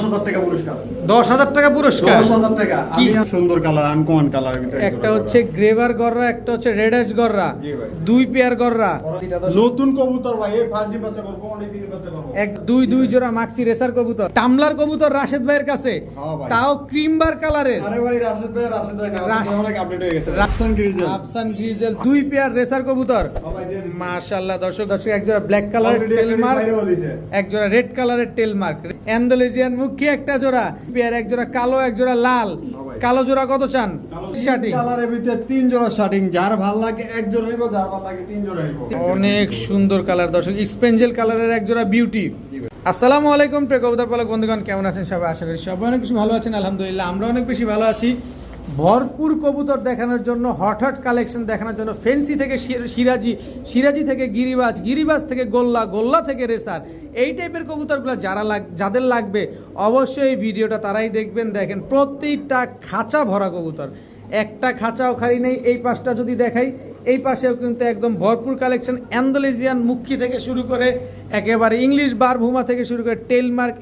10,000 টাকা পুরস্কার। 10,000 টাকা পুরস্কার। 10,000 টাকা। কি সুন্দর কালার, আনকমন কালার। একটা হচ্ছে গ্রেভার গররা, একটা হচ্ছে রেড অ্যাশ গররা, দুই পেয়ার গররা। নতুন কবুতর ভাই, এই ফার্স্ট ডিম বাচ্চা করব, অনেক দিন বাচ্চা করব। এক দুই দুই জোড়া মাক্সি রেসার কবুতর, টামলার কবুতর রাশেদ ভাইয়ের কাছে, হ্যাঁ ভাই। তাও ক্রিম বার কালারের। আরে ভাই রাশেদ ভাই না, রাশেদ অনেক আপডেট হয়ে গেছে। আফসান গ্রিজেল দুই পেয়ার রেসার কবুতর। মাশাআল্লাহ দর্শক এক জোড়া ব্ল্যাক কালারের টেল মার্ক, এক জোড়া রেড কালারের টেল মার্ক, অ্যান্ডালুজিয়ান মুখী একটা জোড়া পেয়ার, এক জোড়া কালো, এক জোড়া লাল। কালো জোড়া কত চান? শার্টিং কালারের ভিতরে 3 জোড়া শার্টিং, যার ভালো লাগে এক জোড়া নিব, যার ভালো লাগে 3 জোড়া নিব। অনেক সুন্দর কালার দর্শক, স্পেঞ্জেল কালারের এক জোড়া বিউটি। আসসালামু আলাইকুম প্রিয় কবুতর পালক বন্ধুগণ, কেমন আছেন সবাই? আশা করি সবাই অনেক বেশি ভালো আছেন। আলহামদুলিল্লাহ আমরা অনেক বেশি ভালো আছি। ভরপুর কবুতর দেখানোর জন্য, হট কালেকশন দেখানোর জন্য, ফেন্সি থেকে সিরাজি, সিরাজি থেকে গিরিবাজ, গিরিবাজ থেকে গোল্লা, গোল্লা থেকে রেসার, এই টাইপের কবুতরগুলো যাদের লাগবে অবশ্যই এই ভিডিওটা তারাই দেখবেন। দেখেন প্রত্যেকটা খাঁচা ভরা কবুতর, একটা খাঁচাও খালি নেই। এই পাশটা যদি দেখাই, এই পাশেও কিন্তু একদম ভরপুর কালেকশন। অ্যান্ডালুজিয়ান মুখী থেকে শুরু করে একেবারে ইংলিশ বারভুমা থেকে শুরু করে টেলমার্ক,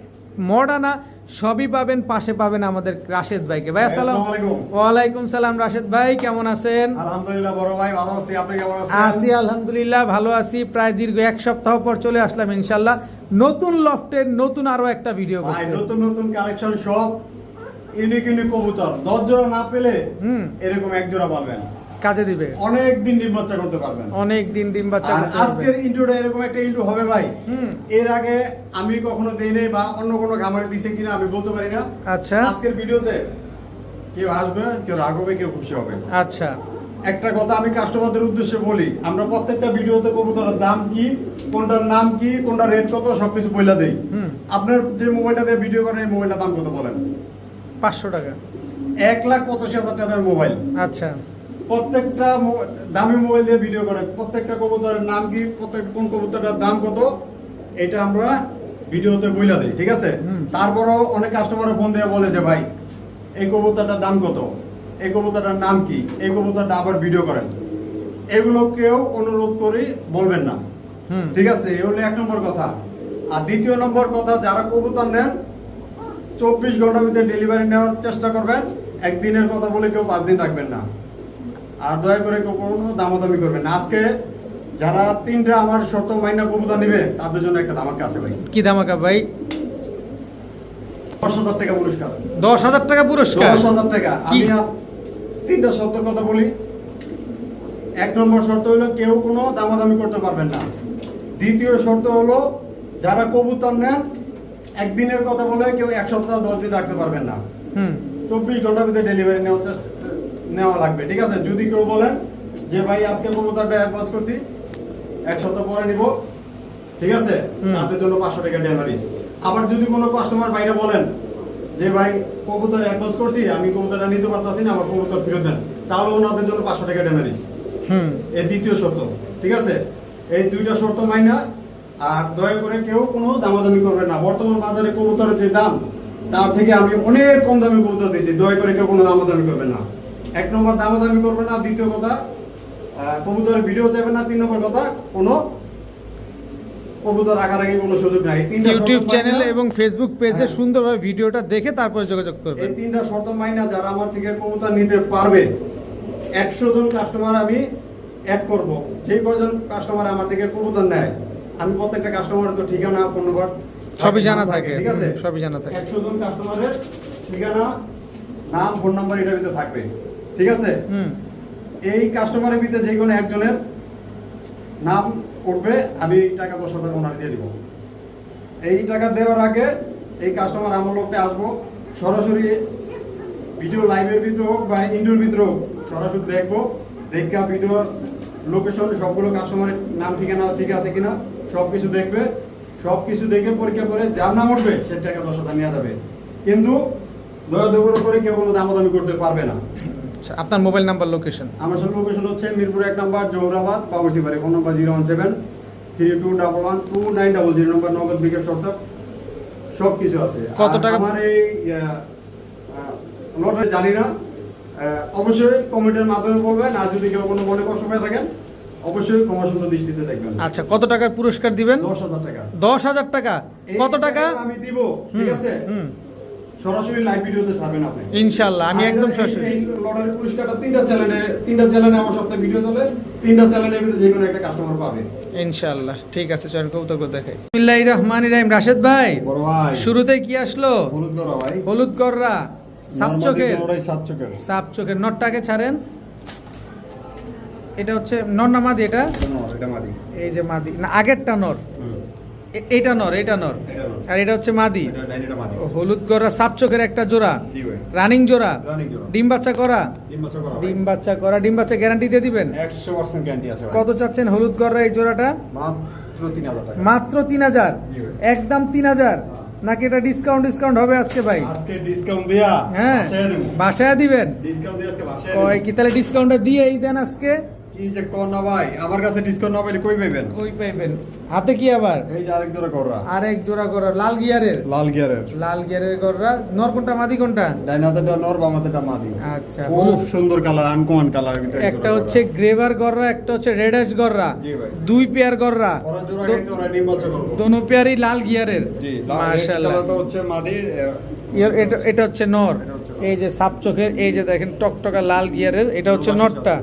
মডার্না সবই পাবেন। পাশে পাবেন আমাদের রাশেদ ভাইকে। ভাই আসসালামু আলাইকুম। ওয়ালাইকুম সালাম। রাশেদ ভাই কেমন আছেন? আলহামদুলিল্লাহ বড় ভাই ভালো আছি, আপনি কেমন আছেন? আছি আলহামদুলিল্লাহ ভালো আছি। প্রায় দীর্ঘ এক সপ্তাহ পর চলে আসলাম ইনশাআল্লাহ নতুন লফটের নতুন আরো একটা ভিডিও ভাই। করতে। নতুন কালেকশন সব ইউনিক কবুতর, 10 জোড়া না পেলে এরকম এক জোড়া পাবেন, কাজে দিবে। অনেক দিন ডিম বাচ্চা করতে পারবেন, অনেক দিন ডিম বাচ্চা করতে পারবেন। আজকের ইন্ট্রোটা এরকম একটা ইন্ট্রো হবে ভাই। এর আগে আমি কখনো দেই নাই, বা অন্য কোনো খামারে দিছে কিনা আমি বলতে পারি না। আচ্ছা, আজকের ভিডিওতে কেউ আসবে, কেউ রাগ হবে, কেউ খুশি হবে। আচ্ছা, একটা কথা আমি কাস্টমারদের উদ্দেশ্যে বলি, আমরা প্রত্যেকটা ভিডিওতে কবুতরের দাম কি, কোনটার নাম কি, কোনটা রেট কত, সবকিছু বইলা দেই। আপনার যে মোবাইলটা দিয়ে ভিডিও করেন, এই মোবাইলটার দাম কত বলেন? 500 টাকা। 1,85,000 টাকার মোবাইল। আচ্ছা, প্রত্যেকটা দামি মোবাইল দিয়ে ভিডিও করে, প্রত্যেকটা কবুতরের নাম কি, কোন কবুতরটার দাম কত, এটা আমরা ভিডিওতে বইলা দিই, ঠিক আছে? তারপরও অনেক কাস্টমার ফোন দিয়ে বলে যে ভাই এই কবুতরটার দাম কত, এই কবুতরটার নাম কি, এই কবুতরটা আবার ভিডিও করেন। এগুলো কেউ অনুরোধ করে বলবেন না, ঠিক আছে? এ হলো 1 নম্বর কথা। আর 2 নম্বর কথা, যারা কবুতর নেন 24 ঘন্টার ভিতরে ডেলিভারি নেওয়ার চেষ্টা করবেন। একদিনের কথা বলে কেউ 5 দিন রাখবেন না। আর দয়া করে কেউ কোনো দামাদামি করবেন না। আজকে যারা 3টা আমার শর্ত মাইনা কবুতর নেবে, তাদের জন্য একটা ধামাকা আছে ভাই। কি ধামাকা ভাই? 10,000 টাকা পুরস্কার। 10,000 টাকা পুরস্কার। 10,000 টাকা। আমি আজ 3টা শর্তের কথা বলি। 1 নম্বর শর্ত হলো কেউ কোনো দামাদামি করতে পারবেন না। 2য় শর্ত হলো যারা কবুতর নেন একদিনের কথা বলে কেউ 1 সপ্তাহ 10 দিন রাখতে পারবেন না। 24 ঘন্টার ভিতরে ডেলিভারি নেওয়া লাগবে, ঠিক আছে? যদি কেউ বলেন যে ভাই আজকে কবুতরটা অ্যাডভান্স করছি, 1 সপ্তাহ পরে নিব, ঠিক আছে, তাদের জন্য 500 টাকা ডেলিভারিস। আবার যদি কোনো কাস্টমার বাইরে বলেন যে ভাই কবুতর অ্যাডভান্স করছি, আমি কবুতরটা নিতে পারতাছি না, আমার কবুতর ফেরত দেন, তাহলে ওনাদের জন্য 500 টাকা ডেলিভারিস। এই 2য় শর্ত, ঠিক আছে? এই 2টা শর্ত মাইনা। আর দয়া করে কেউ কোনো দামাদামি করবে না। বর্তমান বাজারে কবুতরের যে দাম, তার থেকে আমি অনেক কম দামে কবুতর দিয়েছি। দয়া করে কেউ কোনো দামাদামি করবে না। 1 নম্বর দামাদামি করবে না। 2য় কথা, কবুতরের ভিডিও চাইবে না। 3 নম্বর কথা, কোনো কবুতর রাখারাখি কোনো সুযোগ নাই। ইউটিউব চ্যানেল এবং ফেসবুক পেজে সুন্দরভাবে ভিডিওটা দেখে তারপরে যোগাযোগ করবেন। এই 3টা শর্ত মাইনা যারা আমার থেকে কবুতর নিতে পারবে, 100 জন কাস্টমার আমি অ্যাড করব। যে কয়জন কাস্টমার আমার থেকে কবুতর নেয়, আমি প্রত্যেকটা কাস্টমারের তো ঠিকানা, ফোন নাম্বার সবই জানা থাকে, ঠিক আছে? সবই জানা থাকে। 100 জন কাস্টমারের ঠিকানা, নাম, ফোন নাম্বার এটার ভিতরে থাকবে, ঠিক আছে? এই কাস্টমারের ভিতরে যে কোনো একজনের নাম উঠবে, আমি টাকা 10,000 ওনার দিয়ে দিব। এই টাকা দেওয়ার আগে এই কাস্টমার আমার লোকটা আসবো, সরাসরি ভিডিও লাইভের ভিতরে হোক বা ইনডোর ভিতরে হোক, সরাসরি দেখবো। দেখা ভিডিওর লোকেশন সবগুলো কাস্টমারের নাম ঠিকানা ঠিক আছে কিনা সব কিছু দেখবে। সব কিছু দেখে পরীক্ষা করে যার নাম উঠবে সে টাকা 10,000 নেওয়া যাবে। কিন্তু দয়া করে কেউ কোনো দামাদামি করতে পারবে না। আপনার মোবাইল নাম্বার, লোকেশন? আমার সব লোকেশন হচ্ছে মিরপুর 1 নম্বর, জৌরাবাদ, বাবুর্চি বাড়ি। ফোন নাম্বার 01732112900 নম্বর, নগদ, বিকাশ, হোয়াটসঅ্যাপ সব কিছু আছে। কত টাকা? আমার এই লটারি জানি না, অবশ্যই কমেন্টের মাধ্যমে বলবেন। আর যদি কেউ কোনো মনে কষ্ট পেয়ে থাকেন, অবশ্যই ক্ষমা সুন্দর দৃষ্টিতে দেখবেন। আচ্ছা, কত টাকার পুরস্কার দিবেন? 10,000 টাকা। 10,000 টাকা। কত টাকা আমি দিব, ঠিক আছে? সরাসরি লাইভ ভিডিওতে ছাড়বেন আপনি। ইনশাআল্লাহ আমি একদম সরাসরি এই লটারি পুরস্কারটা তিনটা চ্যানেলে আমার সপ্তাহে ভিডিও চলে, তিনটা চ্যানেলের ভিতরে যে কোনো একটা কাস্টমার পাবে ইনশাআল্লাহ। ঠিক আছে, চল কবুতরগুলো দেখাই। বিসমিল্লাহির রহমানির রহিম। রাশেদ ভাই, বড় ভাই শুরুতে কি আসলো? হলুদ গরা ভাই, হলুদ গররা, সাপ চোখের। নরমাদি সাত চোখের। সাপ চোখের নরটাকে ছাড়েন। এটা হচ্ছে নর না মাদি? এটা এটা মাদি। এই যে মাদি না, আগেরটা নর, এইটা নর, এইটা নর, আর এটা হচ্ছে মাদি। এটা ডাইনিটা মাদি। ও, হলুদ গররা সাপ চোখের একটা জোড়া, জি ভাই। রানিং জোড়া, রানিং জোড়া। ডিম বাচ্চা করা, ডিম বাচ্চা করা ভাই। ডিম বাচ্চা করা, ডিম বাচ্চা গ্যারান্টি দিয়ে দিবেন? 100% গ্যারান্টি আছে ভাই। কত চাচ্ছেন হলুদ গররা এই জোড়াটা? মাত্র 3000 টাকা। মাত্র 3000, জি ভাই। একদম 3000 নাকি এটা ডিসকাউন্ট হবে আজকে ভাই? আজকে ডিসকাউন্ট দিয়া হ্যাঁ, বাসায় দেব। বাসায় দিবেন? ডিসকাউন্ট দিয়ে আজকে বাসায় কয় দেব। কি তাহলে ডিসকাউন্টটা দিয়েই দেন আজকে? কি যে কোন না ভাই, আমার কাছে ডিসকাউন্ট না পাইলে কই পাইবেন? কই পাইবেন? হাতে কি আবার এই যে আরেক জোড়া গররা, আরেক জোড়া গররা, লাল গিয়ারের, লাল গিয়ারের। লাল গিয়ারের গররা। নর কোনটা মাদি কোনটা? ডাইনাতেটা নর, বামাতেটা মাদি। আচ্ছা, খুব সুন্দর কালার, আনকমন কালারের ভিতরে। একটা হচ্ছে গ্রেভার গররা, একটা হচ্ছে রেডাস গররা, জি ভাই। দুই পেয়ার গররা, ওরা জোড়া খাইছে, ওরা ডিম বাচ্চা করবে। দোনো পেয়ারই লাল গিয়ারের। জি, মাশাআল্লাহ। কালারটা হচ্ছে মাদির। এটা হচ্ছে নর, এই যে সাপ চোখের, এই যে দেখেন টকটকা লাল গিয়ারের, এটা হচ্ছে নরটা।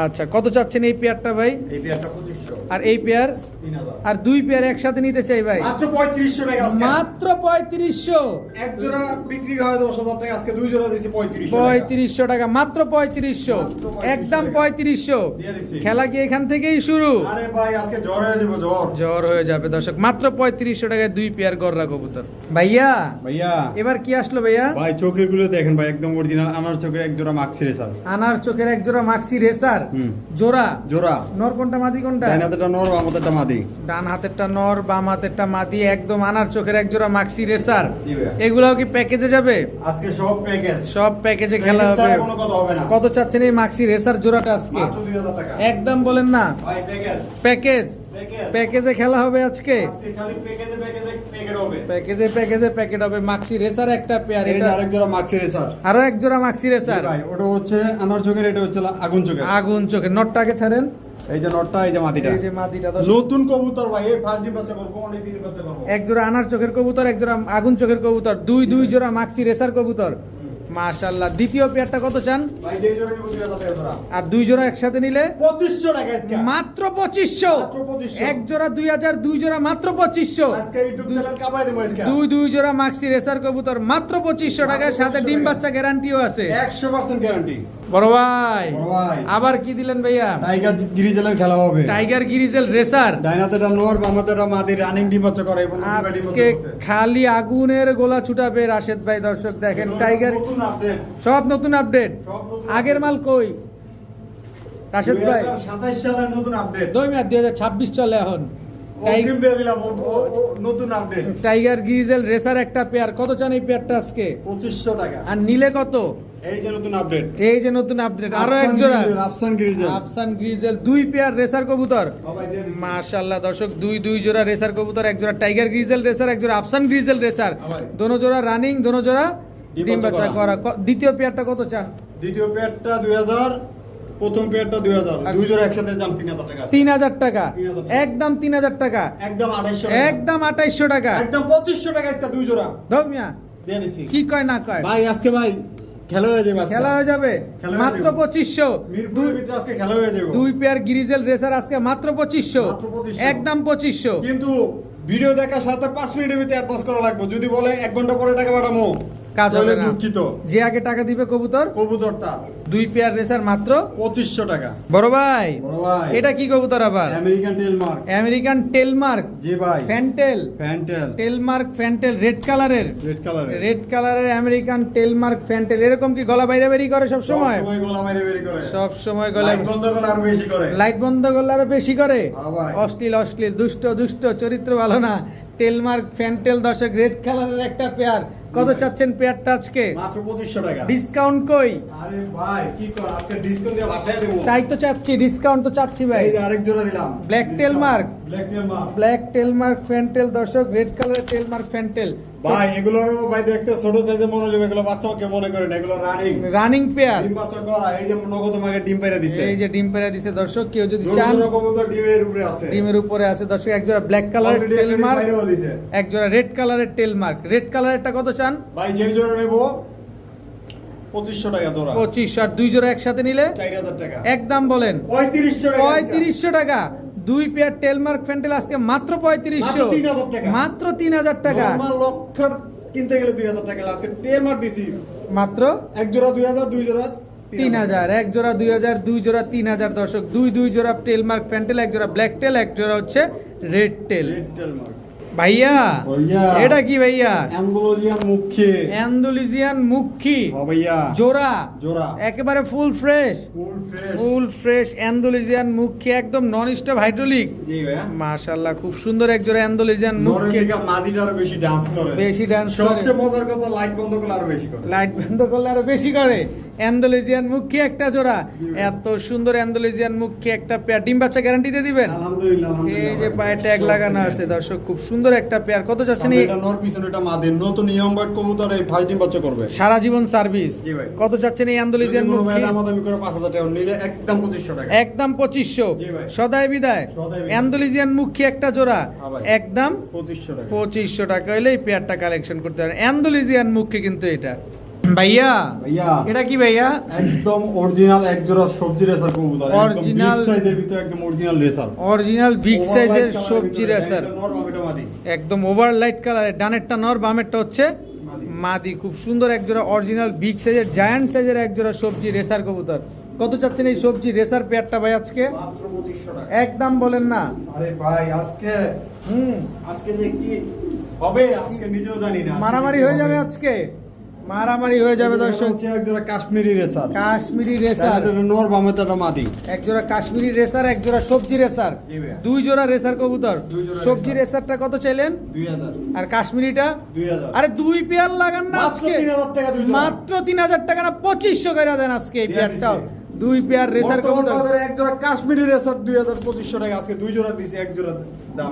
আচ্ছা, কত চাচ্ছেন এই পেয়ারটা ভাই? এই পেয়ারটা 2500। আর এই পেয়ার? 3000। আর দুই পেয়ার একসাথে নিতে চাই ভাই? মাত্র 3500 টাকা আজকে। মাত্র 3500। এক জোড়া বিক্রি হয় 10000 টাকা, আজকে দুই জোড়া দিয়েছি 3500 টাকা। 3500 টাকা, মাত্র 3500, একদম 3500। দিয়ে দিছি। খেলা কি এখান থেকেই শুরু? আরে ভাই আজকে জ্বর হয়ে যাবে, জ্বর। জ্বর হয়ে যাবে দর্শক। মাত্র 3500 টাকায় দুই পেয়ার গররা কবুতর। ভাইয়া ভাইয়া, এবার কি আসলো ভাইয়া? ভাই চোখের গুলো দেখেন ভাই, একদম অরিজিনাল আনার চোখের এক জোড়া মাক্সি রেসার। আনার চোখের এক জোড়া মাক্সি রেসার হুম। জোড়া। জোড়া। নর কোনটা মাদি কোনটা? ডাইনাতেটা নর, বামাতেটা মাদি। ডান হাতেরটা নর, বাম হাতেরটা মাদি, একদম আনার চোখের এক জোড়া মাক্সি রেসার। জি ভাই। এগুলাও কি প্যাকেজে যাবে? আজকে সব প্যাকেজ। সব প্যাকেজে খেলা হবে। ছাড়া কোনো কথা হবে না। কত চাচ্ছেন এই মাক্সি রেসার জোড়াটা আজকে? মাত্র 2000 টাকা। একদম বলেন না। ভাই প্যাকেজ। Package, package. প্যাকেজে খেলা হবে আজকে। আজকে খালি প্যাকেজে প্যাকেট হবে। প্যাকেজে প্যাকেট হবে। মাক্সি রেসার একটা পেয়ার, এই যে এটা আরেক জোড়া মাক্সি রেসার। আরো এক জোড়া মাক্সি রেসার। ভাই ওটা হচ্ছে আনার চোখের, এটা হচ্ছে আগুন চোখের। আগুন চোখের। নটটাকে ছাড়েন। এই যে নটটা, এই যে মাদিটা। এই যে মাদিটা নতুন কবুতর ভাই, এই ফার্স্ট ডিম বাচ্চা করব, অনেক দিন বাচ্চা করব। এক জোড়া আনার চোখের কবুতর, এক জোড়া আগুন চোখের কবুতর, দুই জোড়া মাক্সি রেসার কবুতর। মাশাআল্লাহ। দ্বিতীয় পেয়ারটা কত চান? ভাই যে জোড়া নিব 2000 টাকা জোড়া। আর দুই জোড়া একসাথে নিলে 2500 টাকা আজকে। মাত্র 2500। মাত্র 2500। এক জোড়া 2000, দুই জোড়া মাত্র 2500। আজকে ইউটিউব চ্যানেল কামাই দেব আজকে। দুই জোড়া মাক্সি রেসার কবুতর মাত্র 2500 টাকায়, সাথে ডিম বাচ্চা গ্যারান্টিও আছে। 100% গ্যারান্টি। বড় ভাই, বড় ভাই, আবার কি দিলেন ভাইয়া? টাইগার গিরিজেলের খেলা হবে। Tiger গিরিজেল racer. ডাইনাতেটা নর, বামাতেটা মাদি, রানিং ডিম বাচ্চা করে এবং দুইটা ডিম আজকে বাচ্চা করছে। খালি আগুনের গোলা ছুটাবে রাশেদ ভাই। দর্শক দেখেন, টাইগার নতুন আপডেট। সব নতুন আপডেট। সব নতুন আগের মাল কই রাশেদ ভাই? 2027 সালের নতুন আপডেট। 2026 চলে এখন। অগ্রিম দিয়ে দিলাম, নতুন আপডেট। টাইগার গিরিজেল রেসার একটা পেয়ার। কত চান এই পেয়ারটা আজকে? 2500 টাকা। আর নিলে কত? এই যে নতুন আপডেট। এই যে নতুন আপডেট, আরো এক জোড়া আফসান গিরিজেল। আফসান গ্রিজেল, দুই পেয়ার রেসার কবুতর। বাবাই দিয়ে দিছি। মাশাআল্লাহ দর্শক, দুই জোড়া রেসার কবুতর, এক জোড়া টাইগার গ্রিজেল রেসার, এক জোড়া আফসান গ্রিজেল রেসার। ভাই। দোনো জোড়া রানিং, দোনো জোড়া ডিম ডিম বাচ্চা বাচ্চা করা। দ্বিতীয় পেয়ারটা কত চান? দ্বিতীয় পেয়ারটা 2000, প্রথম পেয়ারটা 2000, আর- দুই জোড়া একসাথে দাম 3000 টাকা। 3000 টাকা। 3000 একদম 3000 টাকা। একদম 2800 টাকা। একদম 2800 টাকা। একদম 2500 টাকা আজকে দুই জোড়া ধর্মিয়া দিয়ে দিছি। কি কয় না কয়? ভাই আজকে ভাই খেলা হয়ে যাবে আজকে। খেলা হয়ে যাবে খেলা হয়ে মাত্র যাবে। 2500। মিরপুরের ভিতরে আজকে খেলা হয়ে যাবে। দুই পেয়ার গিরিজেল রেসার আজকে মাত্র 2500। মাত্র 2500। একদম 2500। কিন্তু ভিডিও দেখার সাথে 5 মিনিটের ভিতরে অ্যাডভান্স করা লাগবে। যদি বলে 1 ঘন্টা পরে টাকা পাঠামো, কাজ হবে তাহলে না। দুঃখিত। যে আগে টাকা দিবে কবুতর। কবুতরটা দুই পেয়ার রেসার মাত্র 2500 টাকা। বড় ভাই, বড় ভাই, এটা কি কবুতর আবার? আমেরিকান টেলমার্ক। আমেরিকান টেলমার্ক জি ভাই, ফ্যান্টেল। প্যান্টেল, টেলমার্ক ফ্যান্টেল, রেড কালারের। রেড কালারের। রেড কালারের আমেরিকান টেলমার্ক ফ্যান্টেল। এরকম কি গলা বাইরে বেরি করে সব সময়? সব সময় গলা বাইরে বের করে। সব সময় গলা লাইট বন্ধ করলে আরো বেশি করে। লাইট বন্ধ করলে আরো বেশি করে। হ্যাঁ ভাই। অশ্লীল দুষ্ট চরিত্র ভালো না। টেলমার্ক ফ্যান্টেল দর্শক, রেড কালারের একটা পেয়ার। কত চাচ্ছেন পেয়ারটা আজকে? মাত্র 2500 টাকা। ডিসকাউন্ট কই? আরে ভাই কি কর, আজকে ডিসকাউন্ট দিয়ে বাসায় দেবো। তাই তো চাচ্ছি, ডিসকাউন্ট তো চাচ্ছি ভাই। এই যে আরেক জোড়া দিলাম। ব্ল্যাক টেলমার্ক। ব্ল্যাক টেলমার্ক। ব্ল্যাক টেলমার্ক ফ্যান্টেল দর্শক, রেড কালারের টেলমার্ক ফ্যান্টেল ভাই এগুলো ভাই দেখতে ছোট সাইজে মনে হবে, এগুলো বাচ্চাকে মনে করেন, এগুলো রানিং পেয়ার। ডিম বাচ্চা করা, এই যে নগদ আমাকে ডিম পেরে দিছে, এই যে ডিম পেড়ে দিছে দর্শক, কেউ যদি জোড়া চান জোড়া কবুতর ডিমের উপরে আছে, ডিমের উপরে আছে দর্শক। এক জোড়া ব্ল্যাক কালারের Already টেল একটা ডিম মার্ক, বাইরেও দিছে। এক জোড়া রেড কালারের টেল মার্ক। রেড কালারেরটা কত চান? ভাই যে জোড়া নেব 2500 টাকা জোড়া, 25, আর দুই জোড়া একসাথে নিলে 4000 টাকা, একদম বলেন 3500 টাকা, 3500 টাকা। দুই পেয়ার টেলমার্ক ফ্যান্টেল আজকে মাত্র 3500, মাত্র 3000 টাকা। মাত্র 3000 টাকা, নরমাল লক্ষর কিনতে গেলে 2000 টাকা, আজকে টেল মার দিছি মাত্র এক জোড়া 2000, দুই জোড়া 3000, এক জোড়া 2000, দুই জোড়া 3000 দর্শক। দুই জোড়া টেলমার্ক ফ্যান্টেল, এক জোড়া ব্ল্যাক টেল, এক জোড়া হচ্ছে রেড টেল। টেল মার ভাইয়া ভাইয়া, এটা কি ভাইয়া? অ্যান্ডালুজিয়ান মুখে, অ্যান্ডালুজিয়ান মুখী হ্যাঁ ভাইয়া, জোড়া, জোড়া একেবারে full fresh, full fresh, full fresh Andalusian মুখী, একদম নন স্টপ হাইড্রোলিক। জি ভাইয়া, মাশাআল্লাহ, খুব সুন্দর এক জোড়া অ্যান্ডালুজিয়ান নরের মুখী। দিকে মাদিটা আরো বেশি ডান্স করে, বেশি dance করে। সবচেয়ে মজার কথা লাইট বন্ধ করলে আরো বেশি করে, লাইট বন্ধ করলে আরো বেশি করে। অ্যান্ডালুজিয়ান মুখী একটা জোড়া, এত সুন্দর অ্যান্ডালুজিয়ান মুখী একটা পেয়ার। ডিম বাচ্চা গ্যারান্টি দিয়ে দিবেন? আলহামদুলিল্লাহ এই আলহামদুলিল্লাহ যে পায়ে ট্যাগ লাগানো আছে দর্শক, খুব সুন্দর একটা পেয়ার। কত চাচ্ছেন এই? এটা নর পিছনে এটা মাদের নতুন ইয়ং বার্ড কবুতর, এই ফার্স্ট ডিম বাচ্চা করবে, সারা জীবন সার্ভিস। জি ভাই। কত চাচ্ছেন এই অ্যান্ডালুজিয়ান যদি কোনো মুখী? ম্যাডাম আমি করে 5000 টাকা নিলে একদম 2500 টাকা, একদম 2500, জি ভাই। সদাই বিদায়। সদাই বিদায়। অ্যান্ডালুজিয়ান মুখী একটা জোড়া, হ্যাঁ ভাই। একদম 2500 টাকা, 2500 টাকা হলে এই পেয়ারটা কালেকশন করতে পারেন। অ্যান্ডালুজিয়ান মুখী কিন্তু এটা। ভাইয়া ভাইয়া এটা কি ভাইয়া? একদম অরিজিনাল এক জোড়া সবজি রেসার কবুতর, একদম Original- বিগ সাইজের ভিতরে একদম অরিজিনাল রেসার, অরিজিনাল বিগ সাইজের সবজি রেসার, রেসার, নরমাল এটা মাদি, একদম ওভার লাইট কালারের। ডানেরটা নর, বামেরটা হচ্ছে মাদি। মাদি। খুব সুন্দর এক জোড়া অরিজিনাল বিগ সাইজের জায়ান্ট সাইজের এক জোড়া সবজি রেসার কবুতর। কত চাচ্ছেন এই সবজি রেসার পেয়ারটা ভাই আজকে? মাত্র 2500 টাকা। একদম বলেন না। আরে ভাই আজকে আজকে যে কি হবে আজকে নিজেও জানি না, আজকে মারামারি কি হয়ে যাবে হবে। আজকে, মারামারি হয়ে যাবে দর্শক। হচ্ছে এক জোড়া কাশ্মীরি রেসার, কাশ্মীরি রেসার, নর বামেতাটা মাদি, এক জোড়া কাশ্মীরি রেসার, এক জোড়া সবজি রেসার, জি ভাইয়া। দুই জোড়া রেসার কবুতর। দুই জোড়া সবজি রেসার। রেসারটা কত চাইলেন? 2000, আর কাশ্মীরিটা? 2000, আরে দুই পেয়ার লাগান না মাত্র আজকে, 3000 টাকা দুই জোড়া। মাত্র 3000 টাকা না 2500 করে দেন আজকে এই দিয়ে পেয়ারটাও। দিছি। দুই পেয়ার রেসার বর্তমান কবুতর বাজারে এক জোড়া কাশ্মীরি রেসার 2500 টাকা, আজকে দুই জোড়া দিছি এক জোড়া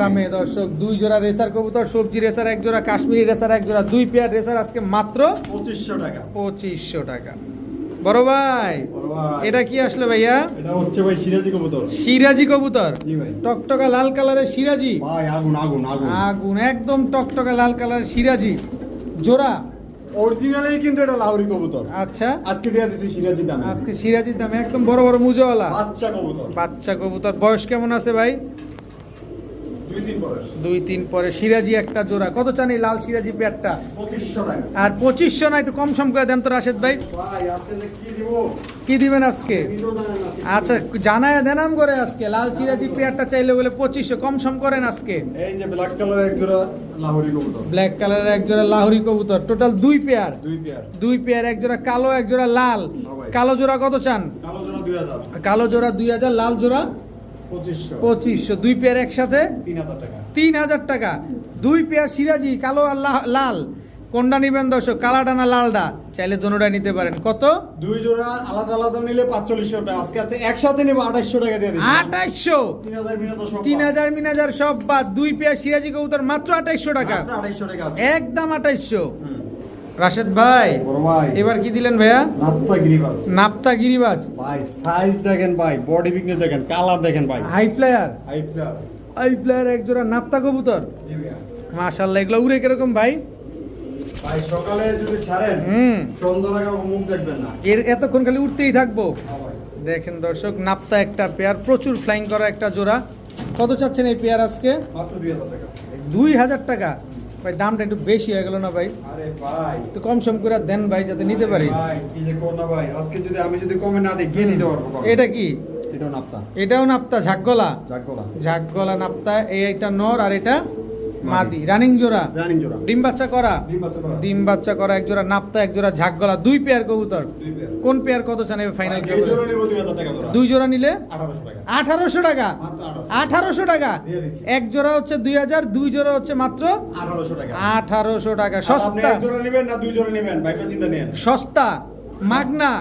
দামে দর্শক। দুই জোড়া রেসার কবুতর, সবজি রেসার এক জোড়া, কাশ্মীরি রেসার এক জোড়া, দুই পেয়ার রেসার আজকে মাত্র 2500 টাকা। 2500 টাকা। বড় ভাই বড় ভাই, এটা কি আসলে ভাইয়া? এটা হচ্ছে ভাই সিরাজি কবুতর, সিরাজি কবুতর, জি ভাই। টকটকা লাল কালারের সিরাজি, ভাই আগুন আগুন আগুন, আগুন, একদম টকটকা লাল কালারের সিরাজি জোড়া। অরিজিনালি কিন্তু এটা লাহোরি কবুতর, আচ্ছা, আজকে দিয়ে দিছি সিরাজি দামে, আজকে সিরাজির দামে একদম বড় বড় মুজোওয়ালা বাচ্চা কবুতর, বাচ্চা কবুতর। বয়স কেমন আছে ভাই? 2-3 বয়স, 2-3 পরে। সিরাজি একটা জোড়া। কত চান এই লাল সিরাজি পেয়ারটা? 2500 টাকা। আর 2500 না, একটু কম সম করে দেন তো রাশেদ ভাই। ভাই আজকে যে কি দিব কি দিবেন আজকে? নিজেও জানেন না। আচ্ছা জানায় দেনাম করে আজকে লাল সিরাজি পেয়ারটা চাইলে বলে 2500, কম সম করেন আজকে। এই যে ব্ল্যাক কালার এক জোড়া লাহোরি কবুতর, ব্ল্যাক কালারের এক জোড়া লাহোরি কবুতর, টোটাল দুই পেয়ার, দুই পেয়ার, দুই পেয়ার, এক জোড়া কালো, এক জোড়া লাল। ভাই। কালো জোড়া কত চান? কালো জোড়া 2000, কালো জোড়া 2000, লাল জোড়া 2500, 2500। দুই পেয়ার একসাথে 3000 টাকা। 3000 টাকা। দুই পেয়ার সিরাজি কালো আর লাল, কোনটা নিবেন দর্শক? কালাটা না লালটা? চাইলে দোনোটাই নিতে পারেন। কত? দুই জোড়া আলাদা আলাদা নিলে 4500 টাকা, আজকে আছে একসাথে নিব 2800 টাকা দিয়ে দিচ্ছি। 2800, 3000 মিনিট সব 3000 মিনাজার সব বাদ। দুই পেয়ার সিরাজি কবুতর মাত্র 2800 টাকা, মাত্র 2800 টাকা আছে। একদম 2800। রাশেদ ভাই বড় ভাই এবার কি দিলেন ভাইয়া? নাত্তা গিরিবাস, নাপ্তা গিরিবাজ, ভাই সাইজ দেখেন ভাই, বডি ফিটনেস দেখেন, কালার দেখেন ভাই, high flyer, high flyer, high flyer এক জোড়া নাপ্তা কবুতর। মাশাআল্লাহ, এগুলো উড়ে কিরকম ভাই? ভাই সকালে যদি ছাড়েন সন্ধ্যা আগে মুখ দেখবেন না, এর এতক্ষণ খালি উঠতেই থাকবো। হ্যাঁ ভাই। দেখেন দর্শক, নাপ্তা একটা পেয়ার, প্রচুর ফ্লাইং করা একটা জোড়া। কত চাচ্ছেন এই পেয়ার আজকে? মাত্র 2000 টাকা। 2000 টাকা। ভাই দামটা একটু বেশি হয়ে গেল না ভাই? আরে ভাই একটু কম সম করে দেন ভাই, যাতে নিতে পারি। ভাই কি যে কোন না ভাই, আজকে যদি আমি যদি কমে না দিই কে নিতে পারবো কমে? এটা কি? এটাও নাত্তা, এটাও নাপ্তা, ঝাকগলা, জাগগোলা, ঝাকগলা নাপ্তা। এইটা নর আর এটা মাদি, রানিং জোড়া, রানিং জোড়া, ডিম বাচ্চা করা, ডিম বাচ্চা করা, ডিম বাচ্চা করা এক জোড়া নাপ্তা, এক জোড়া ঝাকগলা, দুই পেয়ার কবুতর। দুই পেয়ার। কোন পেয়ার কত চান ফাইনাল? এই জোড়া নিব 2000 টাকা জোড়া, দুই জোড়া নিলে 1800 টাকা, 1800 টাকা, মাত্র 1800 টাকা। দিয়ে দিছি। এক জোড়া হচ্ছে 2000, দুই জোড়া হচ্ছে মাত্র 1800 টাকা। 1800 টাকা। আর আপনি সস্তা, এক জোড়া নেবেন না দুই জোড়া নেবেন, ভাইটা চিন্তা নেন। সস্তা, মাগনা,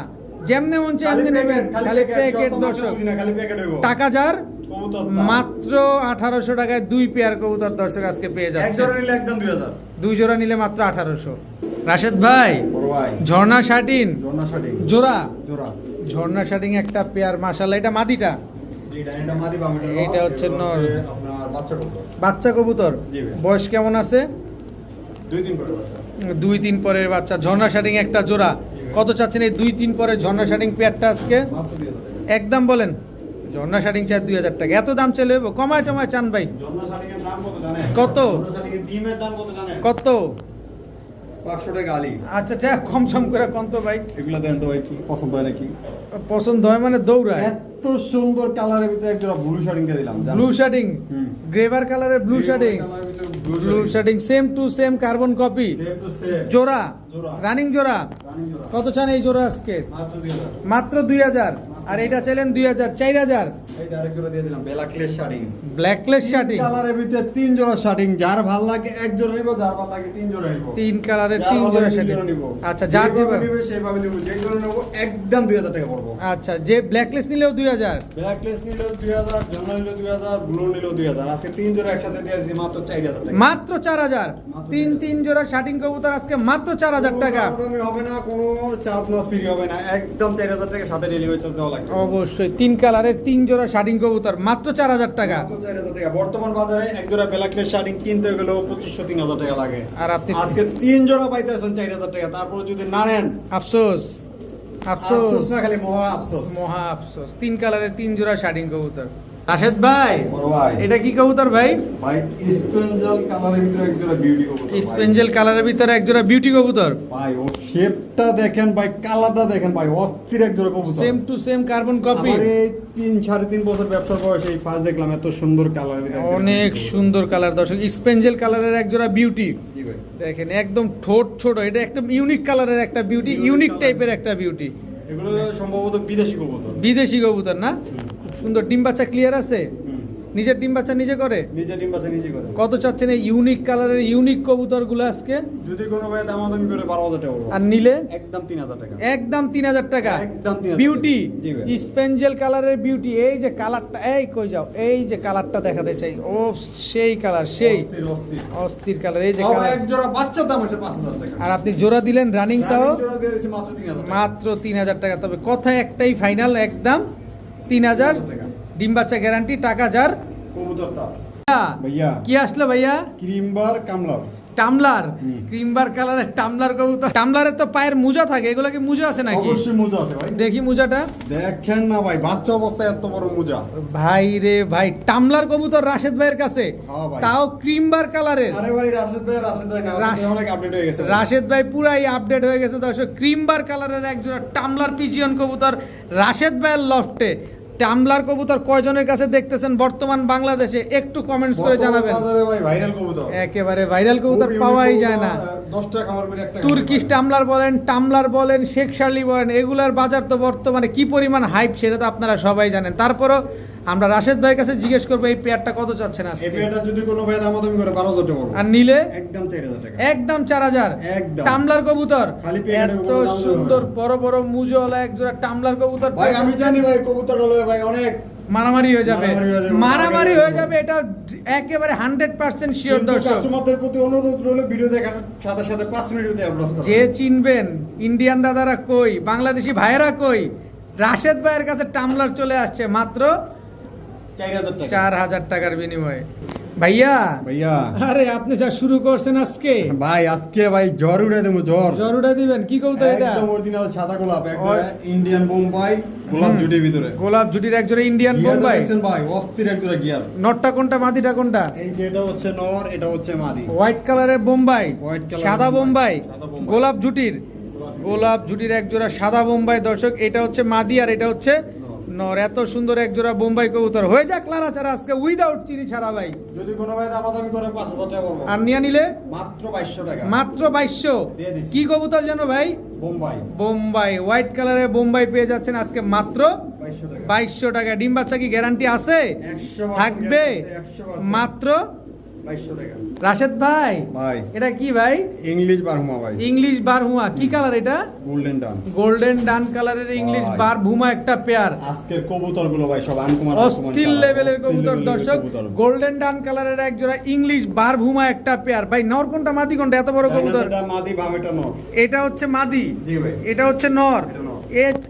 যেমনে মন চায় এমনি নেবেন। খালি প্যাকেট দর্শক, খালি প্যাকেট হইব। টাকা যার কবুতর মাত্র 1800 টাকায় 2 পেয়ার কবুতর দর্শক আজকে পেয়ে এক যাচ্ছে। জোড়া নিলে একদম 2000। 2 জোড়া নিলে মাত্র 1800। রাশেদ ভাই, বড় ভাই ঝর্ণা শাটিন জোড়া শাটিং জোড়া, জোড়া ঝর্ণা শাটিং একটা পেয়ার, মাশাআল্লাহ। এটা মাদিটা, জি এটা মাদি বাম এটা হচ্ছে নর। আপনার বাচ্চা কবুতর বাচ্চা কবুতর। জি ভাই। বয়স কেমন আছে? 2-3 করে বাচ্চা 2-3 পরের বাচ্চা, ঝর্ণা শাটিং একটা জোড়া। কত চাচ্ছেন এই 2-3 পরের ঝর্ণা শাটিং পেয়ারটা আজকে? মাত্র 2000 টাকা। একদম বলেন, ঝর্ণা শাটিং চাই 2000 টাকা। এত দাম চলে কমায় টমায় চান ভাই? জন্না শাটিং এর দাম কত জানেন? কত? জন্না শাটিং এর ডিমের দাম কত জানেন? কত? 500 টাকা আলি। আচ্ছা যা কম সম করে কম তো ভাই। এগুলা দেন তো ভাই, কি পছন্দ হয় নাকি? পছন্দ হয় মানে দৌড়ায়। এত সুন্দর কালারের ভিতরে একটা ব্লু শাটিং দিয়ে দিলাম জানেন? ব্লু শাটিং, হুম। গ্রেভার কালারের ব্লু শাটিং, কালারের ভিতরে blue blue shirting same to same carbon copy, same to same জোড়া, জোড়া। রানিং জোড়া। রানিং জোড়া কত চান এই জোড়া আজকে? মাত্র 2000। মাত্র 2000। আর এটা চাইলেন 2000, 4000। এই ডাইরেক্ট জোড়া দিয়ে দিলাম ব্ল্যাকলেস শাটিং। ব্ল্যাকলেস শাটিং, কালারের ভিতরে 3 জোড়া শাটিং, যার ভালো লাগে এক জোড়া নিব, যার ভালো লাগে 3 জোড়া নিব। 3 কালারের যার 3 ভালো জোড়া লাগে তিন শাটিং। জোড়া নিব। আচ্ছা যার যেভাবে যেভাবে, নিবে সেইভাবে নিব, যেই জোড়া নেব একদম 2000 টাকা পড়বো। আচ্ছা যে ব্ল্যাকলেস নিলেও 2000। ব্ল্যাকলেস নিলো 2000, জন্না নিলো 2000, ব্লু নিলো 2000। আজকে 3 জোড়া একসাথে দিয়েছি মাত্র 4000 টাকা। মাত্র 4000। 3 জোড়া শাটিং কবুতর আজকে মাত্র 4000 টাকা। কোনো দামাদামি হবে না, কোনো চার্জ মাস ফ্রি হবে না, একদম 4000 টাকা সাথে ডেলিভারি চার্জ দেওয়া লাগবে। অবশ্যই 3 কালারের 3 জোড়া শাটিং কবুতর মাত্র 4000 টাকা। মাত্র 4000 টাকা। বর্তমান বাজারে এক জোড়া ব্ল্যাকলেস শাটিং কিনতে গেলেও 2500-3000 টাকা লাগে। আর আপনি আজকে 3 জোড়া পাইতেছেন 4000 টাকা। তারপর যদি না নেন, আফসোস, আফসোস, আফসোস না, খালি মহা আফসোস। মহা আফসোস। 3 কালারের 3 জোড়া শাটিং কবুতর। রাশেদ ভাই, বড় ভাই এটা কি কবুতর ভাই? ভাই স্পেঞ্জেল কালারের ভিতরে এক জোড়া বিউটি কবুতর ভাই। স্পেঞ্জেল কালারের ভিতরে এক জোড়া বিউটি কবুতর। ভাই ওর শেপটা দেখেন ভাই, কালারটা দেখেন ভাই, অস্থির এক জোড়া কবুতর। Same to same carbon copy. আমার এই 3-3.5 বছর ব্যবসার বয়সে এই ফার্স্ট দেখলাম এত সুন্দর কালারের ভিতরে। অনেক সুন্দর কালার দর্শক, স্পেঞ্জেল কালারের এক জোড়া বিউটি। জি ভাই। দেখেন একদম ঠোঁট ছোট, এটা একটা ইউনিক কালারের একটা বিউটি, ইউনিক টাইপের একটা বিউটি। এগুলো সম্ভবত বিদেশি কবুতর। বিদেশি কবুতর না? খুব সুন্দর। ডিম বাচ্চা ক্লিয়ার আছে? হুম। নিজের ডিম বাচ্চা নিজে করে? নিজে ডিম বাচ্চা নিজে করে। কত চাচ্ছেন এই ইউনিক কালারের ইউনিক কবুতরগুলো আজকে? যদি কোনো ভাই দামাদামি করে 12,000 টাকা পড়বো। আর নিলে একদম 3000 টাকা। একদম 3000 টাকা। একদম 3000 বিউটি, জি ভাই। স্পেঞ্জেল কালারের বিউটি। এই যে কালারটা, এই কই যাও, এই যে কালারটা দেখাতে চাই, ও সেই কালার, সেই অস্থির, অস্থির। অস্থির কালার। এই যে তাও কালার। এক জোড়া বাচ্চার দাম আছে 5000 টাকা। আর আপনি জোড়া দিলেন রানিংটাও রানিং জোড়া দিয়ে দিয়েছি মাত্র 3000 টাকা। মাত্র 3000 টাকা। তবে কথা একটাই ফাইনাল, একদম 3000। টাকা। ডিম বাচ্চা গ্যারান্টি, টাকা যার। কবুতরটা ভাইয়া, ভাইয়া কি আসলো ভাইয়া? ক্রিমবার কামলার। টামলার, হুম। ক্রিমবার কালারের টামলার কবুতর। টামলারের তো পায়ের মুজা থাকে, এগুলো কি মুজা আছে নাকি? অবশ্যই মোজা আছে ভাই। দেখি মুজাটা। দেখেন না ভাই, বাচ্চা অবস্থায় এত বড় মোজা। ভাই রে ভাই, টামলার কবুতর রাশেদ ভাইয়ের কাছে, হ্যাঁ ভাই। তাও ক্রিমবার কালারের। আরে ভাই রাশেদ ভাই না, রাশেদ ভাই অনেক আপডেট হয়ে গেছে ভাই। রাশেদ ভাই পুরাই আপডেট হয়ে গেছে দর্শক। ক্রিমবার কালারের একজোড়া টামলার পিজিয়ন কবুতর রাশেদ ভাইয়ের লফটে। টামলার কবুতর কয়জনের কাছে দেখতেছেন বর্তমান বাংলাদেশে? একটু কমেন্টস করে জানাবেন। বর্তমান বাজারে ভাই ভাইরাল কবুতর। একেবারে ভাইরাল কবুতর খুব পাওয়াই ইউনিক যায় না। কবুতর, 10 টাকা খামার করে একটা তুর্কিশ টামলার বলেন, টামলার বলেন, শেখ শার্লি বলেন, এগুলার বাজার তো বর্তমানে কি পরিমাণ হাইপ সেটা তো আপনারা সবাই জানেন। তারপরও আমরা রাশেদ ভাইয়ের কাছে জিজ্ঞেস করবো এই পেয়ারটা কত চাচ্ছেন এই আজকে? পেয়ারটা যদি কোনো ভাই দামাদামি করে 12,000 টাকা পড়বে। আর নিলে একদম 4000 টাকা। একদম 4000। একদম। টামলার কবুতর, খালি পেয়ারের এত কোনো দাম দেবে সুন্দর না। বড় বড় মুজওয়ালা একজোড়া টামলার কবুতর ভাই আমি জানি ভাই কবুতর হলো ভাই অনেক মারামারি হয়ে যাবে, মারামারি হয়ে যাবে। মারামারি হয়ে যাবে, এটা একেবারে 100% শিওর কিন্তু দর্শক। কাস্টমারদের প্রতি অনুরোধ রইল ভিডিও দেখার সাথে সাথে 5 মিনিটের ভিতরে আপলোড করুন। যে চিনবেন ইন্ডিয়ান দাদারা কই, বাংলাদেশি ভাইয়েরা কই, রাশেদ ভাইয়ের কাছে টামলার চলে আসছে মাত্র 4000 টাকা। 4000 টাকার বিনিময়ে। ভাইয়া, ভাইয়া আরে আপনি যা শুরু করছেন আজকে, ভাই আজকে ভাই জ্বর উড়ে দেবো, জ্বর। জরুরা দিবেন কি কবুতর এটা? একদম অরিজিনাল সাদা গোলাপ, একদম ইন্ডিয়ান বোম্বাই গোলাপ জুটির ভিতরে। গোলাপ জুটির একজোড়া ইন্ডিয়ান গিয়ারটা বোম্বাই। দেখছেন ভাই, অস্থির একজোড়া গিয়ার। নটটা কোনটা, মাদিটা কোনটা? এই যে এটা হচ্ছে নর, এটা হচ্ছে মাদি। হোয়াইট কালারের বোম্বাই, White colour সাদা বোম্বাই, সাদা বোম্বাই। গোলাপ জুটির, গোলাপ জুটির একজোড়া সাদা বোম্বাই দর্শক। এটা হচ্ছে মাদি আর এটা হচ্ছে নর। এত সুন্দর একজোড়া বোম্বাই কবুতর হয়ে যাক লারা ছাড়া আজকে উইদাউট চিনি ছাড়া ভাই। যদি কোনো ভাই দামাদামি করে 5000 টাকা পড়বো। আর নিয়ে নিলে মাত্র 2200 টাকা। মাত্র 2200। দিয়ে দিছি। কি কবুতর জানো ভাই? বোম্বাই বোম্বাই, হোয়াইট কালারের বোম্বাই পেয়ে যাচ্ছেন আজকে মাত্র 2200 টাকা। 2200 টাকা। ডিম বাচ্চা কি গ্যারান্টি আছে? 100% থাকবে guarantee আছে, 100% মাত্র 2200 টাকা। রাশেদ ভাই ভাই এটা কি ভাই? ইংলিশ বারহুমা ভাই, ইংলিশ বারহুমা। কি কালার এটা? গোল্ডেন ডান। গোল্ডেন ডান কালারের ইংলিশ ভাই। বারহুমা একটা পেয়ার। আজকের কবুতরগুলো ভাই সব আনকমন, অস্থির লেভেলের কবুতর দর্শক। গোল্ডেন ডান কালারের এক জোড়া ইংলিশ বারহুমা একটা পেয়ার। ভাই নর কোনটা মাদি কোনটা? এত বড় কবুতর। এটা মাদি, বামেটা নর। এটা হচ্ছে মাদি, জি ভাই। এটা হচ্ছে নর। এটা নর।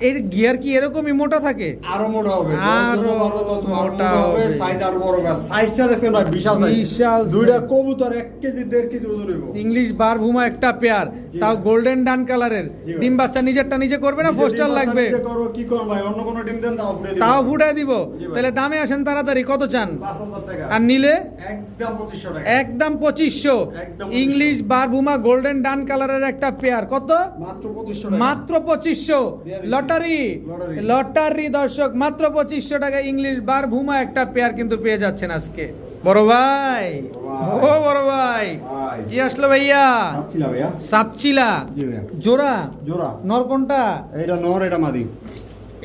এর গিয়ার কি এরকমই মোটা থাকে? আরো মোটা হবে, আরো যত পারবো তত আরো মোটা মোটা হবে, হবে। সাইজ আরো বড় হবে। সাইজটা দেখছেন ভাই, বিশাল সাইজ। বিশাল দুইটা size। কবুতর 1 কেজি 1.5 কেজি ওজন হইব। ইংলিশ বারহুমা একটা পেয়ার, জি তাও ভাই। গোল্ডেন ডান কালারের। জি ভাই। ডিম বাচ্চা নিজেরটা নিজে করবে না নিজে পোস্টার ডিম বাচ্চা লাগবে? নিজে করো, কি করো ভাই, অন্য কোনো ডিম দেন তাও ফুটে দিবো। তাও ফুটায় দিব। জি ভাই। তাহলে দামে আসেন তাড়াতাড়ি, কত চান? 5000 টাকা। আর নিলে একদম 2500 টাকা। একদম 2500। একদম 2500 ইংলিশ বারহুমা গোল্ডেন ডান কালারের একটা পেয়ার, কত? মাত্র 2500 টাকা। মাত্র 2500। দিয়ে দিচ্ছি। Lottery lottery. লটারি দর্শক, মাত্র 2500 টাকা ইংলিশ বারহুমা একটা পেয়ার কিন্তু পেয়ে যাচ্ছেন আজকে। বড় ভাই, ও বড় ভাই, ভাই। কি আসলো ভাইয়া? আচ্ছা ভাইয়া। সাপচিলা জি ভাইয়া। জোড়া। জোড়া। নর কোনটা? এটা নর, এটা মাদি।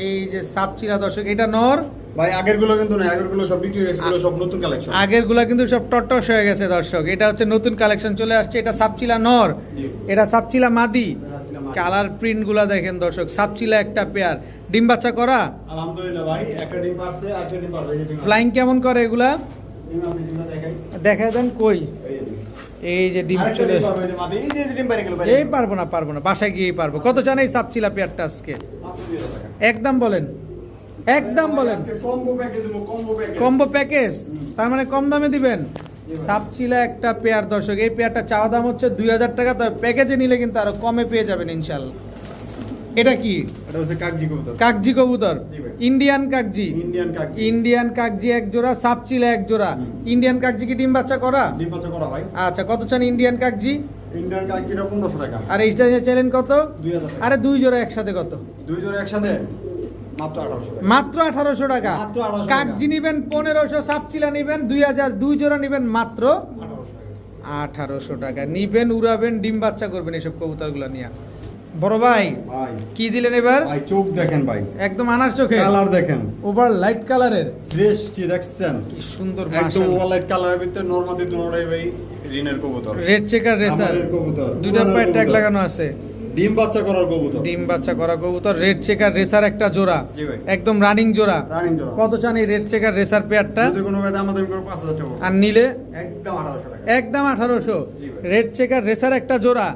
এই যে সাপচিলা দর্শক, এটা নর। ভাই আগের গুলো কিন্তু না, আগের গুলো সব বিক্রি হয়ে গেছে, এগুলো সব নতুন কালেকশন। আগের গুলা কিন্তু সব টটস হয়ে গেছে দর্শক। এটা হচ্ছে নতুন কালেকশন চলে আসছে। এটা সাপচিলা নর, জি। এটা সাপচিলা মাদি। সাপচিলা মাদি। কালার প্রিন্ট গুলা দেখেন দর্শক, সাপচিলা একটা পেয়ার। ডিম বাচ্চা করা? আলহামদুলিল্লাহ ভাই, একটা ডিম পারছে, আর একটা ডিম পারবে, এই যে ডিম আছে। ফ্লাইং কেমন করে এগুলা? ডিম আছে, ডিমটা দেখাই। দেখা দেন কই। এই যে ডিম। এই যে ডিম আরেকটা চলে, ডিম পারবে, এই যে মাদি, এই যে ডিম বাইরে গেল ভাই। এই পারবো না পারবো না, বাসায় গিয়েই পারবো। কত চান এই সাপচিলা পেয়ারটা আজকে? মাত্র 2000 টাকা। একদম বলেন, একদম বলেন। আজকে কম্বো প্যাকেজ দেবো, কম্বো প্যাকেজ। কম্বো প্যাকেজ, তার মানে কম দামে দিবেন। সাপচিলা একটা পেয়ার দর্শক, এই পেয়ারটা চাওয়া দাম হচ্ছে 2000 টাকা, তবে প্যাকেজে নিলে কিন্তু আরো কমে পেয়ে যাবেন ইনশাল্লাহ। এটা কি? এটা হচ্ছে কাগজি কবুতর। কাকজি কবুতর, জি ভাই। ইন্ডিয়ান কাকজি। ইন্ডিয়ান কাগজি। ইন্ডিয়ান কাকজি এক জোড়া, সাপচিলা এক জোড়া। ইন্ডিয়ান কাকজি কি ডিম বাচ্চা করা? ডিম বাচ্চা করা ভাই। আচ্ছা, কত চান ইন্ডিয়ান কাকজি? ইন্ডিয়ান কাগজিটা 1500 টাকা। আর এইটা চাইলেন কত? 2000 টাকা। আরে দুই জোড়া একসাথে কত? দুই জোড়া একসাথে মাত্র 1800 টাকা। মাত্র 1800 টাকা। মাত্র 1800 টাকা। কাকজি নিবেন 1500, সাপচিলা নিবেন 2000, দুই জোড়া নিবেন মাত্র 1800 টাকা। 1800 টাকা। নিবেন, উড়াবেন, ডিম বাচ্চা করবেন এইসব কবুতরগুলো নিয়ে। বড় ভাই ভাই, কি দিলেন এবার? ভাই চোখ দেখেন ভাই, একদম আনার চোখে, কালার দেখেন, ওভার লাইট কালারের। ড্রেস কি দেখছেন, কি সুন্দর, একদম ওয়ালাইট কালারের ভিতরে নরমাদি দুটোটাই ভাই রিনের কবুতর, রেড চেকার রেসার, আমাদের কবুতর, দুইটা পায়ে ট্যাগ লাগানো আছে। ডিম বাচ্চা করার কবুতর, ডিম বাচ্চা করা কবুতর, রেড চেকার রেসার একটা জোড়া, জি ভাই। একদম রানিং জোড়া। রানিং জোড়া। কত চান এই রেড চেকার রেসার পেয়ারটা? যদি কোনো ভাই আমাদের করে 5000 টাকা, আর নিলে একদম 1800 টাকা। একদম 1800। জি ভাই। রেড চেকার রেসার একটা জোড়া,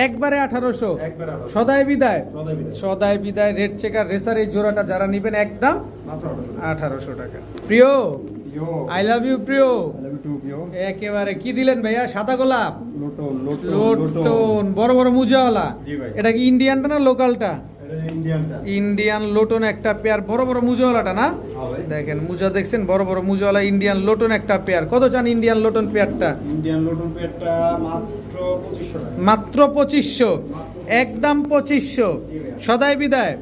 একবারে 1800। একবার 1800। সদাই বিদায়, সদাই বিদায়। সদাই বিদায়। রেড চেকার রেসার এই জোড়াটা যারা নিবেন একদম মাত্র 1800 টাকা। প্রিয়, ইয়ো, আই লাভ ইউ প্রিয়। I love you too, ইয়ো। একেবারে কি দিলেন ভাইয়া? সাদা গোলাপ, লোটন, লোটন, লোটন, বড় বড় মুজাওয়ালা। জি ভাই। এটা কি ইন্ডিয়ানটা না লোকালটা? এটা ইন্ডিয়ানটা। ইন্ডিয়ান লোটন একটা পেয়ার, বড় বড় মুজাওয়ালাটা না? হ্যাঁ ভাই। দেখেন মুজা দেখছেন, বড় বড় মুজাওয়ালা ইন্ডিয়ান লোটন একটা পেয়ার। কত চান ইন্ডিয়ান লোটন পেয়ারটা? ইন্ডিয়ান লোটন পেটটা মাত্র 2500 টাকা। মাত্র 2500, একদম 2500। সদাই বিদায়,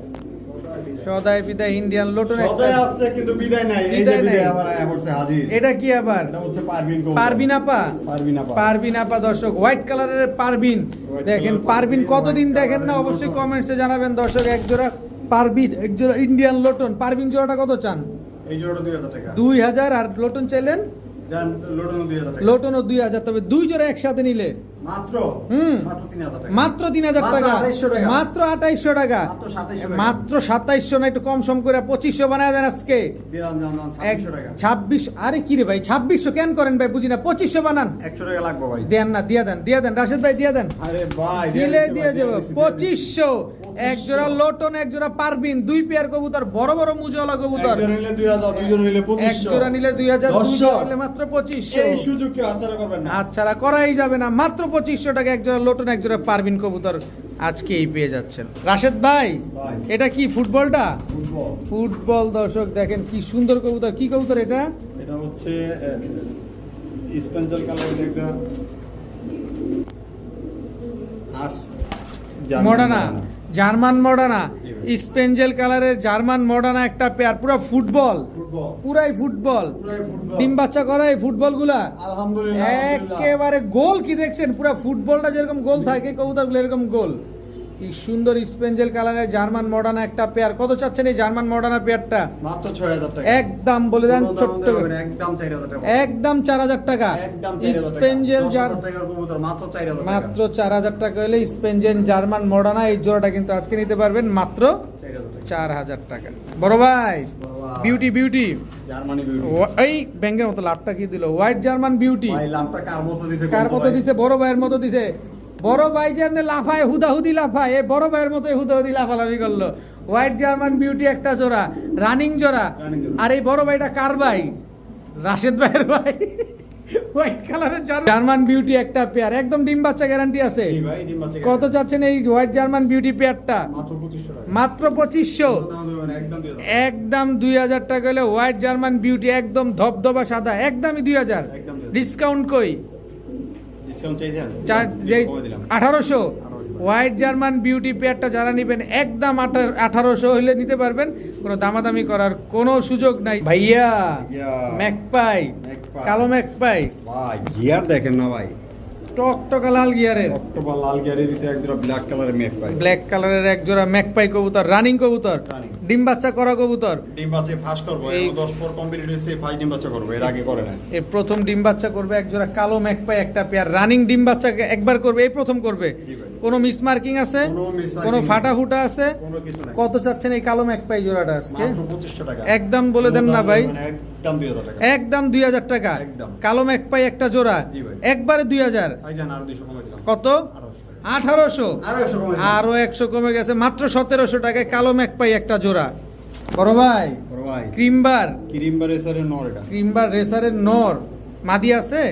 সদাই বিদায় ইন্ডিয়ান লোটন একটা। সদাই আছে কিন্তু বিদায় নাই, এই যে বিদায় নাই। বিদায় আবার আয়া পড়ছে হাজির। এটা কি আবার? এটা হচ্ছে পারবিন কবুতর। পারবিন আপা, পারবিন আপা। পারবিন আপা দর্শক, হোয়াইট কালারের পারবিন। White দেখেন color পারবিন পারবিন, কতদিন white দেখেন না, color অবশ্যই লোটন। কমেন্টসে জানাবেন দর্শক। এক জোড়া পারবিন, এক জোড়া ইন্ডিয়ান লোটন। পারবিন জোড়াটা কত চান? এই জোড়াটা 2000 টাকা। 2000। আর লোটন চাইলেন? জান লোটন 2000 টাকা। লোটনও 2000, তবে দুই জোড়া একসাথে নিলে মাত্র হুম। মাত্র 3000 টাকা। মাত্র 3000 মাত্র টাকা, 2800 টাকা। মাত্র 2800 টাকা, মাত্র 2700 টাকা। মাত্র 2700 না, একটু কম সম করে 2500 বানায় দেন আজকে। দিলাম দাম 2600 টাকা। 26। আরে কি রে ভাই, 2600 কেন করেন ভাই, বুঝি না। 2500 বানান। 100 টাকা লাগবে ভাই। দেন না, দিয়ে দেন, দিয়ে দেন রাশেদ ভাই, দিয়ে দেন। আরে ভাই দিলে দিয়ে দিচ্ছি, যাবো। দিচ্ছি, 2500। এক জোড়া লোটন, এক জোড়া পারবিন, দুই পেয়ার কবুতর, বড় বড় মুজওয়ালা কবুতর। একজন নিলে 2000, দুইজন নিলে এক 2500। জোড়া নিলে 2000, দুই দর্শক, জোড়া নিলে মাত্র 2500। এই সুযোগ কি আচ্ছাড়া করবেন না। আচ্ছা করাই যাবে না, মাত্র 2500 টাকা এক জোড়া লোটন, এক জোড়া পারবিন কবুতর আজকেই পেয়ে যাচ্ছেন। রাশেদ ভাই ভাই। এটা কি ফুটবলটা? ফুটবল। ফুটবল দর্শক দেখেন কি সুন্দর কবুতর। কি কবুতর এটা? এটা হচ্ছে স্পেঞ্জাল কালারের একটা আস মডানা, জার্মান মডানা, জি ভাই। স্পেঞ্জেল কালারের জার্মান মডানা একটা পেয়ার, পুরো ফুটবল, ফুটবল। পুরাই ফুটবল। পুরাই ফুটবল। ডিম বাচ্চা করা এই ফুটবল গুলা আলহামদুলিল্লাহ। একেবারে গোল। কি দেখছেন, পুরো ফুটবলটা যেরকম গোল থাকে কবুতর গুলো এরকম গোল। কি সুন্দর স্পেঞ্জেল কালারের জার্মান মডার্না একটা পেয়ার। কত চাচ্ছেন এই জার্মান মডার্না পেয়ারটা? মাত্র 6000 টাকা। একদম বলে দেন কোনো দাম ছোট্ট দেবেন করে। না, একদম 4000 টাকা। একদম 4000 টাকা। একদম 4000 টাকা। স্পেঞ্জেল 10,000 টাকার কবুতর মাত্র 4000 টাকা। মাত্র 4000 টাকা হলে স্পেঞ্জেল জার্মান মডার্না এই জোড়াটা কিন্তু আজকে নিতে পারবেন মাত্র 4000 টাকা। বড় ভাই বিউটি বিউটি জার্মানি বিউটি। এই ব্যাংকের মতো লাভটা কি দিল? White German beauty. ভাই লামটা কার মতো দিছে? কার মতো দিছে? বড় ভাইয়ের মতো দিছে। বড় ভাই যে আপনি লাফায় হুদাহুদি লাফায়, এই বড় ভাইয়ের মতো হুদাহুদি লাফালাফি করলো। হোয়াইট জার্মান বিউটি একটা জোড়া, রানিং জোড়া। আর এই বড় ভাইটা কার ভাই? রাশেদ ভাইয়ের ভাই। হোয়াইট কালারের জার্মান বিউটি একটা পেয়ার, একদম ডিম বাচ্চা গ্যারান্টি আছে। জি ভাই, ডিম বাচ্চা। কত চাচ্ছেন এই হোয়াইট জার্মান বিউটি পেয়ারটা? মাত্র 2500 টাকা। মাত্র 2500। কোনো দাম দেবেন না, একদম 2000 টাকা। একদম 2000 টাকা হলে হোয়াইট জার্মান বিউটি একদম ধবধবা সাদা, একদমই 2000। একদম 2000। ডিসকাউন্ট কই? ডিসকাউন্ট চাইছেন? 1800। হোয়াইট জার্মান বিউটি পেয়ারটা যারা নেবেন একদম 1800 হলে নিতে পারবেন, কোনো দামাদামি করার কোনো সুযোগ নাই। ভাইয়া ম্যাকপাই, ম্যাকপাই। কালো ম্যাকপাই, ভাই গিয়ার দেখেন না ভাই, টকটকা লাল গিয়ারের, অক্টোবর লাল গিয়ারের ভিতরে একজোড়া ব্ল্যাক কালারের মেঘ পাই। ব্ল্যাক কালারের এক জোড়া ম্যাকপাই কবুতর, রানিং কবুতর, Running। ডিম বাচ্চা করা কবুতর। ডিম বাচ্চা ফার্স্ট করবো, এই- 10 পর কমপ্লিট হয়েছে, ফার্স্ট ডিম বাচ্চা করবো, এর আগে করে না। এই প্রথম ডিম বাচ্চা করবে এক জোড়া কালো ম্যাকপাই একটা পেয়ার, রানিং ডিম বাচ্চা একবার করবে, এই প্রথম করবে। জি ভাই। কোনো মিস মার্কিং আছে? কোনো miss marking কোনো নেই। ফাটা ফুটা আছে? কোনো কিছু নাই। কত চাচ্ছেন এই কালো ম্যাকপাই জোড়াটা আজকে? মাত্র 2500 টাকা। একদম বলে দেন কোনো না দাম ভাই। দেবেন না, একদম 2000 টাকা। একদম 2000 টাকা। একদম। কালো ম্যাকপাই একটা জোড়া, জি ভাই। একবারে 2000। ভাইজান আরো 200 কমে দিলাম। কত? 1800 টাকা। 1800। আরো 100 কমে দিলাম। আরো 100 কমে গেছে, মাত্র 1700 টাকায় কালো ম্যাকপাই একটা জোড়া। বড় ভাই বড় ভাই ক্রিমবার, ক্রিমবার রেসারের নর এটা। ক্রিমবার রেসারের নর মাদি আছে,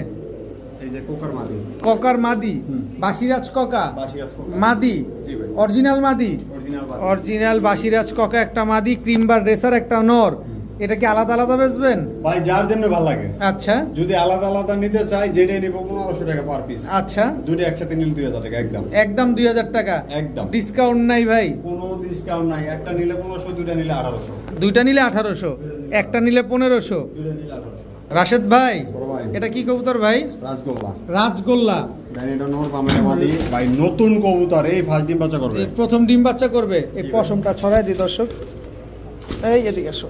এই যে কোকার মাদি। ককার মাদি, বাসিরাজ ককা বাসিরাজ কোকার। মাদি, জি ভাই। অরিজিনাল মাদি, অরিজিনাল বাদি। অরিজিনাল বাসিরাজ ককা একটা মাদি, ক্রিমবার রেসার একটা নর। এটা কি আলাদা আলাদা বেচবেন? ভাই যার জন্য ভালো লাগে। আচ্ছা যদি আলাদা আলাদা নিতে চাই, যেটা নিব 1500 টাকা পার পিস। আচ্ছা, দুটো একসাথে নিলে 2000 টাকা একদম। একদম 2000 টাকা। একদম। ডিসকাউন্ট নাই ভাই? কোনো ডিসকাউন্ট নাই, একটা নিলে 1500, দুটো নিলে 1800। দুইটা নিলে 1800, একটা নিলে 1500। দুটো নিলে 1800। রাশেদ ভাই বড় ভাই এটা কি কবুতর ভাই? রাজগোল্লা। রাজগোল্লা। ভাই এটা নর বামের মাদি ভাই, নতুন কবুতর, এই ফার্স্ট ডিম বাচ্চা করবে। এই প্রথম ডিম বাচ্চা করবে। এই জি ভাই। পশমটা ছড়াই দিই দর্শক, এই এদিকে আসো।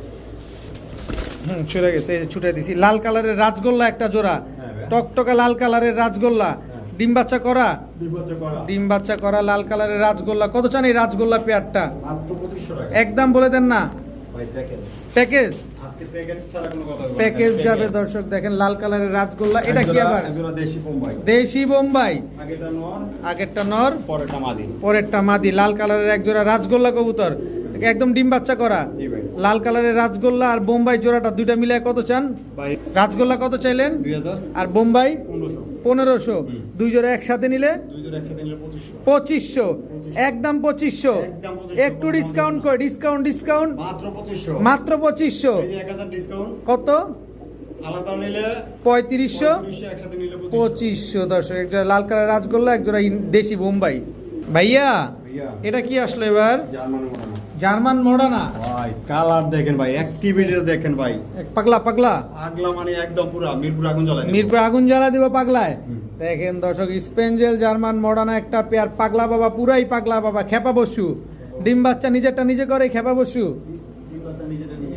ছুটে গেছে, এই যে ছুটে দিছি। লাল কালারের রাজগোল্লা একটা জোড়া, হ্যাঁ ভাই। টকটকা লাল কালারের রাজগোল্লা, ডিম বাচ্চা করা, ডিম বাচ্চা করা। ডিম বাচ্চা করা লাল কালারের রাজগোল্লা। কত চান এই রাজগোল্লা পেয়ারটা? মাত্র 2500 টাকা। একদম বলে দেন না। ভাই প্যাকেজ। প্যাকেজ, আজকে প্যাকেজ ছাড়া কোনো কথা হবে না। প্যাকেজ যাবে দর্শক। দেখেন লাল কালারের রাজগোল্লা, এটা কি আবার? একজোড়া দেশি বোম্বাই। দেশি বোম্বাই, আগেটা নর, আগেরটা নর, পরেরটা মাদি। পরেরটা মাদি। লাল কালারের এক জোড়া রাজগোল্লা কবুতর, একদম ডিম বাচ্চা করা। জি ভাই। লাল কালারের রাজগোল্লা আর বোম্বাই জোড়াটা দুইটা মিলে কত চান? ভাই রাজগোল্লা কত চাইলেন? 2000, আর বোম্বাই 1500। 1500। দুই জোড়া একসাথে নিলে দুইজন একসাথে নিলে 2500। 2500। একদম 2500। একদম 2500। একটু ডিসকাউন্ট কর, ডিসকাউন্ট ডিসকাউন্ট। মাত্র 2500। মাত্র 2500। এই যে 1000 ডিসকাউন্ট। কত? আলাদা নিলে 3500। 3500, একসাথে নিলে 2500। 2500 দর্শক। এক জোড়া লাল কালার রাজগোল্লা, এক জোড়া দেশি বোম্বাই। ভাইয়া ভাইয়া এটা কি আসলো এবার? German modern. German Moderna. ভাই কালার দেখেন ভাই, অ্যাক্টিভিটি দেখেন ভাই। পাগলা পাগলা, আগলা মানে একদম পুরা মিরপুর আগুন জ্বালায় দিবে। মিরপুর আগুন জ্বালা দিব পাগলায়। দেখেন দর্শক, স্পেঞ্জেল জার্মান মডার্না একটা পেয়ার, পাগলা বাবা, পুরাই পাগলা বাবা। খেপা বসু, ডিম বাচ্চা নিজেরটা নিজে করে, খেপা বসু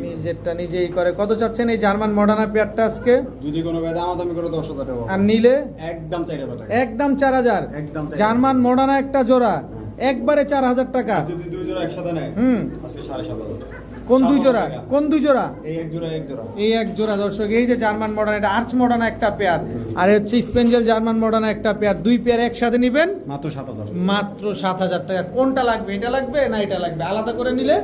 নিজেরটা নিজেই করে। কত চাচ্ছেন এই জার্মান মডার্না পেয়ারটা আজকে? যদি কোনো বেদা আমাদামি করে 10,000 টাকা। আর নিলে একদম 4000 টাকা। একদম 4000। একদম 4000। জার্মান মডার্না একটা জোড়া, একবারে 4000 টাকা। যদি দুই জোড়া একসাথে নেয়, আজকে 7,500 টাকা। কোন দুই জোড়া? 7,000 টাকা। কোন দুই জোড়া? এই এক জোড়া, এক জোড়া। এই এক জোড়া দর্শক। এই যে জার্মান মডার্ন, এটা আর্চ মডার্ন একটা পেয়ার, আর এই হচ্ছে স্পেঞ্জেল জার্মান মডার্ন একটা পেয়ার। দুই পেয়ার একসাথে নিবেন মাত্র 7,000। মাত্র 7000 টাকা। কোনটা লাগবে? এটা লাগবে না এটা লাগবে? আলাদা করে নিলে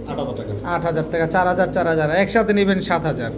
8,000 টাকা। 8000 টাকা। 4000 4000 একসাথে নেবেন 7000।